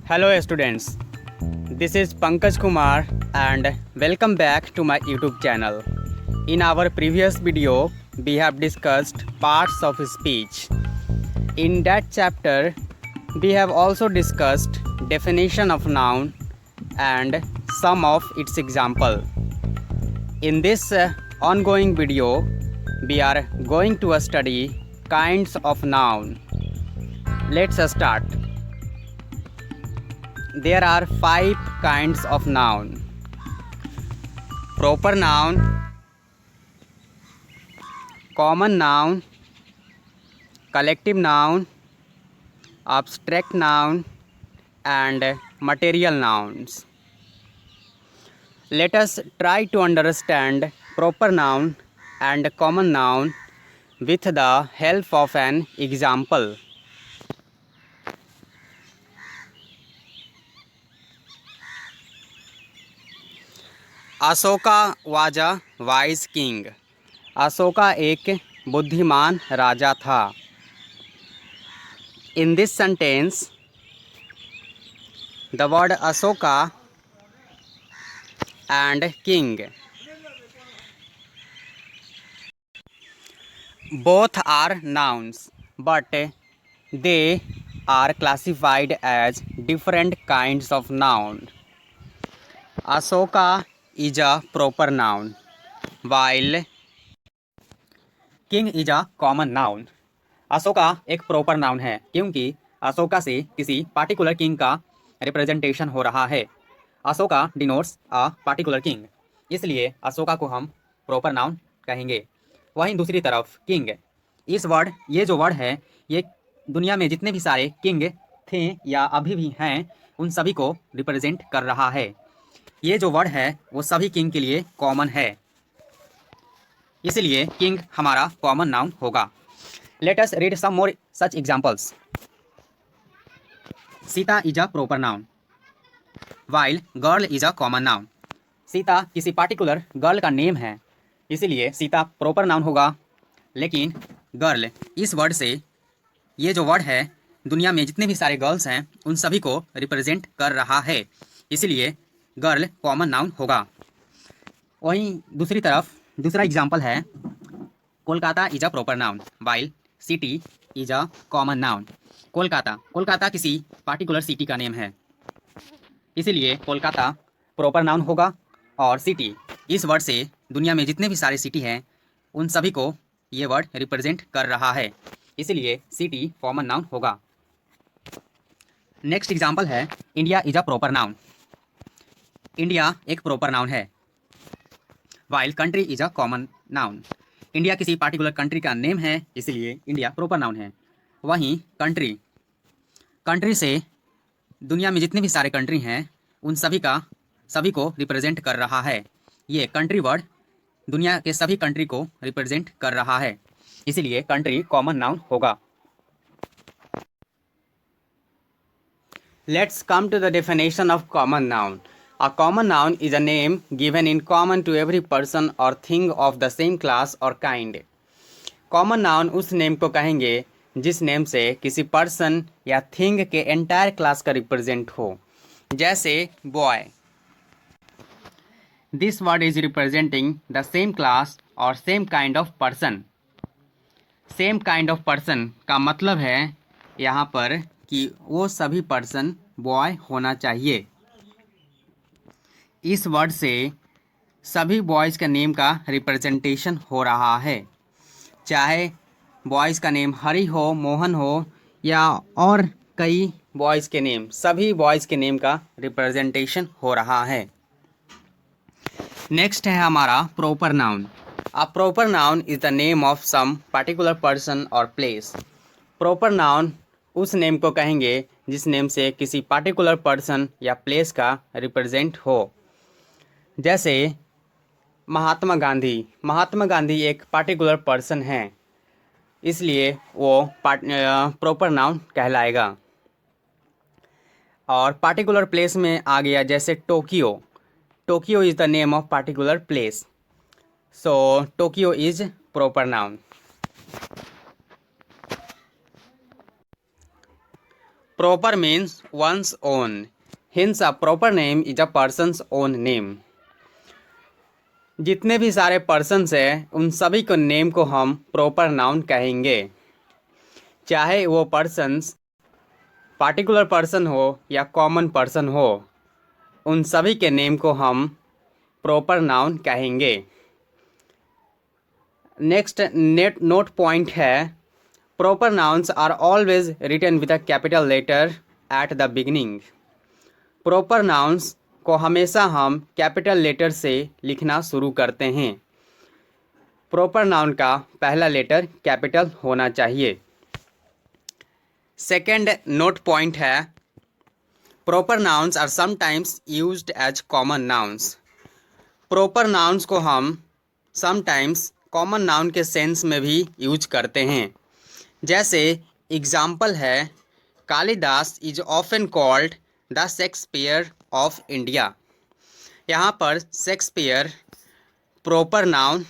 Hello students, this is Pankaj Kumar and welcome back to my YouTube channel. In our previous video, we have discussed parts of speech. In that chapter, we have also discussed definition of noun and some of its example. In this ongoing video, we are going to study kinds of noun. Let's start. There are 5 kinds of noun. Proper noun, common noun, collective noun, abstract noun and material nouns. Let us try to understand proper noun and common noun with the help of an example. Ashoka was a wise king. Ashoka एक बुद्धिमान राजा था। In this sentence the word Ashoka and king both are nouns but they are classified as different kinds of noun. Ashoka is a proper noun while king is a common noun. Ashoka एक proper noun है क्योंकि अशोका से किसी particular king का representation हो रहा है। Ashoka denotes a particular king, इसलिए अशोका को हम प्रॉपर नाउन कहेंगे। वहीं दूसरी तरफ किंग, ये जो वर्ड है ये दुनिया में जितने भी सारे किंग थे या अभी भी हैं उन सभी को रिप्रेजेंट कर रहा है। ये जो वर्ड है वो सभी किंग के लिए कॉमन है, इसलिए किंग हमारा कॉमन नाउन होगा। Let us read some more such examples. Sita is a proper noun while girl is a common noun. Sita किसी पार्टिकुलर गर्ल का नेम है, इसलिए सीता प्रॉपर नाउन होगा। लेकिन गर्ल, इस वर्ड से ये जो वर्ड है दुनिया में जितने भी सारे गर्ल्स हैं उन सभी को रिप्रेजेंट कर रहा है, इसलिए गर्ल कॉमन नाउन होगा। वहीं दूसरी तरफ दूसरा एग्जांपल है Kolkata is a proper noun while city is a common noun. Kolkata किसी पार्टिकुलर सिटी का नेम है, इसीलिए कोलकाता प्रॉपर नाउन होगा। और सिटी, इस वर्ड से दुनिया में जितने भी सारे सिटी हैं उन सभी को ये वर्ड रिप्रेजेंट कर रहा है, इसलिए सिटी कॉमन नाउन होगा। नेक्स्ट एग्जांपल है India is a proper noun. India एक प्रॉपर नाउन है while country is a common noun. India किसी पार्टिकुलर कंट्री का नेम है, इसलिए इंडिया प्रॉपर नाउन है। वहीं कंट्री से दुनिया में जितने भी सारे कंट्री हैं उन सभी को रिप्रेजेंट कर रहा है। ये कंट्री वर्ड दुनिया के सभी कंट्री को रिप्रेजेंट कर रहा है, इसीलिए कंट्री कॉमन नाउन होगा। Let's come to the definition of common noun. A common noun is a name given in common to every person or thing of the same class or kind. Common noun उस name को कहेंगे जिस name से किसी person या thing के entire class का represent हो। जैसे boy, this word is representing the same class और same kind of person. Same kind of person का मतलब है यहाँ पर कि वो सभी पर्सन बॉय होना चाहिए। इस वर्ड से सभी बॉयज़ का नेम का रिप्रेजेंटेशन हो रहा है, चाहे बॉयज़ का नेम हरी हो, मोहन हो या और कई बॉयज़ के नेम, सभी बॉयज़ के नेम का रिप्रेजेंटेशन हो रहा है। नेक्स्ट है हमारा proper noun. A proper noun is the name of some particular person और प्लेस। प्रॉपर नाउन उस नेम को कहेंगे जिस नेम से किसी पार्टिकुलर पर्सन या प्लेस का रिप्रेजेंट हो। जैसे महात्मा गांधी एक पार्टिकुलर पर्सन है, इसलिए वो प्रॉपर नाउन कहलाएगा। और पार्टिकुलर प्लेस में आ गया जैसे Tokyo is the name of particular place, so Tokyo is proper noun. Proper means one's own. Hence, a proper name is a person's own name. जितने भी सारे पर्सन्स हैं उन सभी को नेम को हम प्रॉपर नाउन कहेंगे, चाहे वो पर्सन्स पार्टिकुलर पर्सन हो या कॉमन पर्सन हो, उन सभी के नेम को हम प्रॉपर नाउन कहेंगे। नेक्स्ट नोट पॉइंट है, proper nouns are always written with a capital letter at the beginning. Proper nouns को हमेशा हम कैपिटल लेटर से लिखना शुरू करते हैं। प्रॉपर नाउन का पहला लेटर कैपिटल होना चाहिए। सेकेंड नोट पॉइंट है, proper nouns are sometimes used as common nouns. Proper nouns को हम समटाइम्स कॉमन नाउन के सेंस में भी यूज करते हैं। जैसे एग्जाम्पल है, Kalidas is often called the Shakespeare of India. यहाँ पर शेक्सपियर प्रॉपर नाउन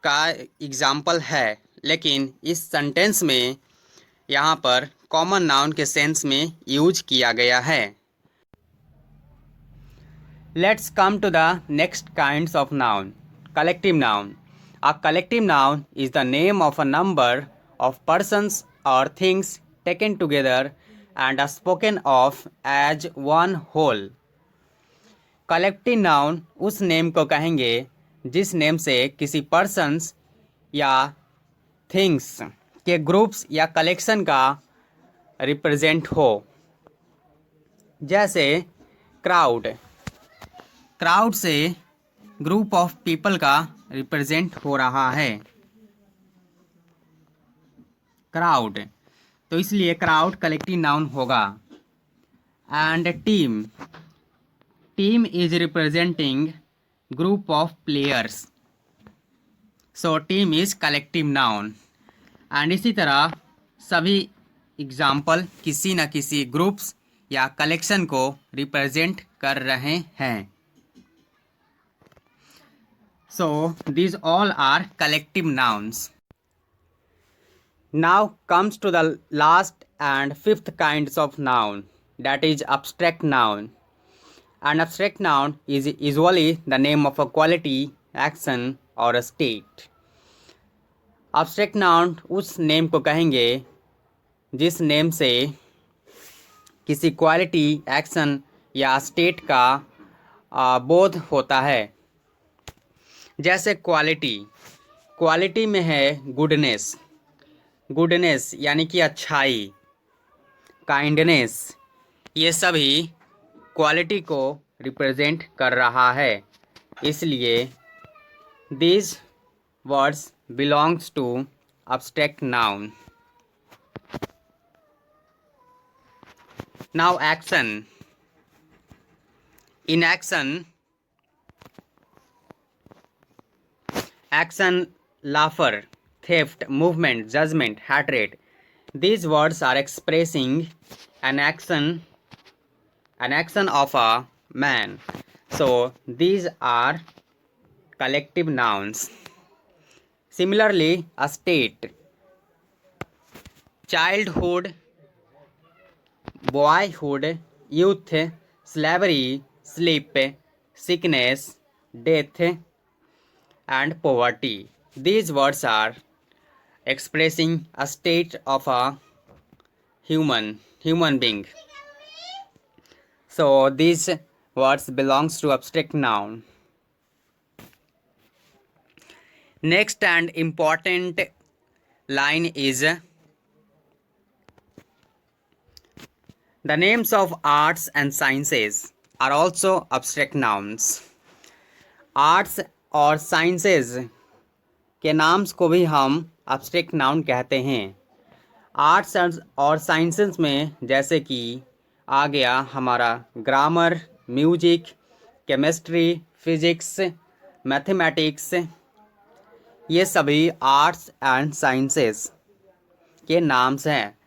का एग्जाम्पल है, लेकिन इस सेंटेंस में यहाँ पर कॉमन नाउन के सेंस में यूज किया गया है। Let's come to the next kinds of noun, collective noun. A collective noun is the name of a number of persons or things taken together and are spoken of as one whole. Collective noun उस name को कहेंगे जिस name से किसी persons या things के groups या collection का रिप्रेजेंट हो। जैसे क्राउड, क्राउड से ग्रुप ऑफ पीपल का रिप्रेजेंट हो रहा है, क्राउड, तो इसलिए क्राउड कलेक्टिव नाउन होगा। And team, team is representing group of players, so team is collective noun. And इसी तरह सभी एग्जाम्पल किसी न किसी ग्रुप्स या कलेक्शन को रिप्रेजेंट कर रहे हैं। So these all are collective nouns. Now comes to the last and fifth kinds of noun, that is abstract noun. An abstract noun is usually the name of a quality, action or a state. Abstract noun उस name को कहेंगे जिस name से किसी quality, action या state का बोध होता है। जैसे क्वालिटी, क्वालिटी में है गुडनेस, गुडनेस यानी कि अच्छाई, काइंडनेस, ये सभी क्वालिटी को रिप्रेजेंट कर रहा है, इसलिए these words belongs to abstract noun. Now action. In action, action, laughter, theft, movement, judgment, hatred. These words are expressing an action of a man. So these are collective nouns. Similarly, a state, childhood, boyhood, youth, slavery, sleep, sickness, death, and poverty. These words are expressing a state of a human being. So these words belongs to abstract noun. Next and important line is the names of arts and sciences are also abstract nouns. Arts और sciences के नाम्स को भी हम abstract noun कहते हैं। Arts और sciences में जैसे कि आ गया हमारा grammar, music, chemistry, physics, mathematics, ये सभी आर्ट्स एंड साइंसेस के नाम्स हैं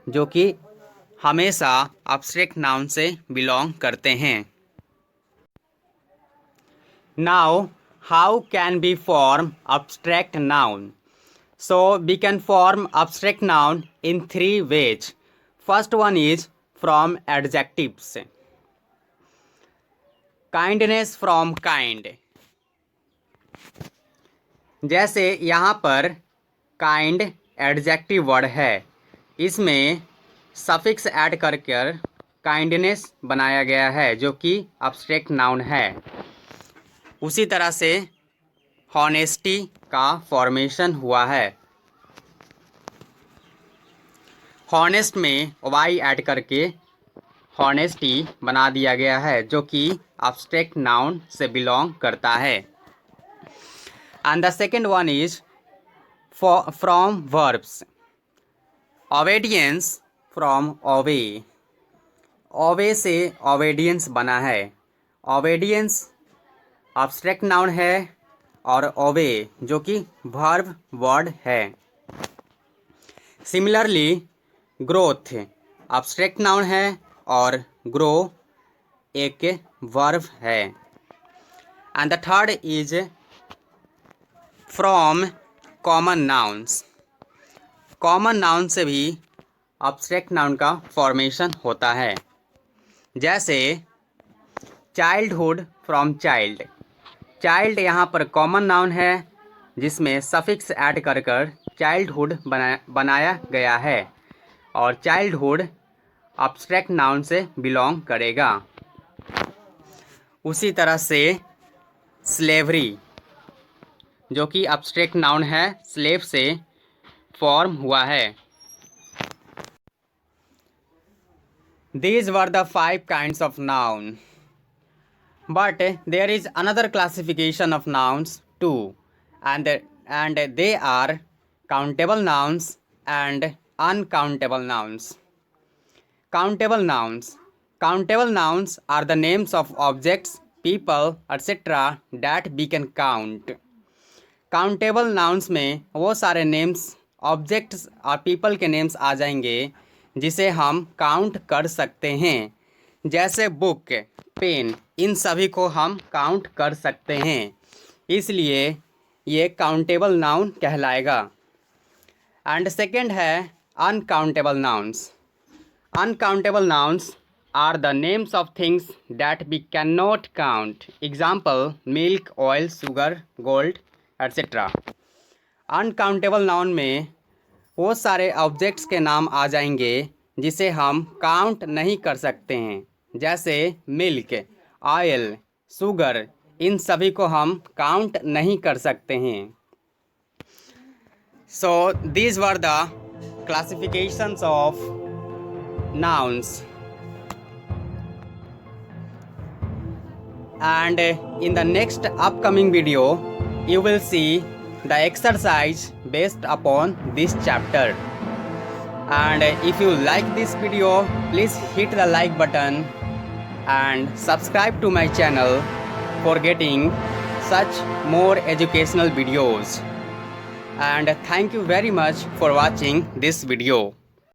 जो कि हमेशा एब्स्ट्रैक्ट नाउन से बिलोंग करते हैं। Now, how can we form abstract noun? So we can form abstract noun in three ways. First one is from adjectives, kindness from kind. जैसे यहाँ पर काइंड एडजेक्टिव वर्ड है, इसमें सफिक्स ऐड करके kindness बनाया गया है जो कि एब्स्ट्रैक्ट नाउन है। उसी तरह से हॉनेस्टी का फॉर्मेशन हुआ है। हॉनेस्ट में वाई ऐड करके हॉनेस्टी बना दिया गया है जो कि एब्स्ट्रैक्ट नाउन से बिलोंग करता है। And the second one is from verbs, obedience from obey. Obey से ओबेडियंस बना है। ओबेडियंस एब्स्ट्रैक्ट नाउन है और ओबे जो कि वर्ब वर्ड है। सिमिलरली ग्रोथ एब्स्ट्रैक्ट नाउन है और ग्रो एक वर्ब है। And the third is from common nouns. Common noun से भी एब्स्ट्रैक्ट नाउन का फॉर्मेशन होता है। जैसे चाइल्डहुड फ्रॉम चाइल्ड। चाइल्ड यहाँ पर कॉमन नाउन है जिसमें सफिक्स ऐड कर चाइल्डहुड बनाया गया है और चाइल्डहुड एब्स्ट्रैक्ट नाउन से बिलोंग करेगा। उसी तरह से स्लेवरी जो कि एब्स्ट्रैक्ट नाउन है, स्लेव से फॉर्म हुआ है। These were the 5 kinds of noun. But there is another classification of nouns too, and they are countable nouns and uncountable nouns. Countable nouns. Countable nouns are the names of objects, people, etc. that we can count. Countable nouns में वो सारे names, objects और people के names आ जाएंगे जिसे हम count कर सकते हैं। जैसे बुक, पेन, इन सभी को हम काउंट कर सकते हैं, इसलिए ये काउंटेबल नाउन कहलाएगा। एंड सेकेंड है uncountable nouns. Uncountable nouns are the names of things that we can not count. Example milk, oil, sugar, gold etcetera. Uncountable noun में वो सारे ऑब्जेक्ट्स के नाम आ जाएंगे जिसे हम काउंट नहीं कर सकते हैं। जैसे मिल्क, ऑयल, शुगर, इन सभी को हम काउंट नहीं कर सकते हैं। So these were the classifications of nouns. And in the next upcoming video you will see the exercise based upon this chapter. And if you like this video, please hit the like button and subscribe to my channel for getting such more educational videos. And thank you very much for watching this video.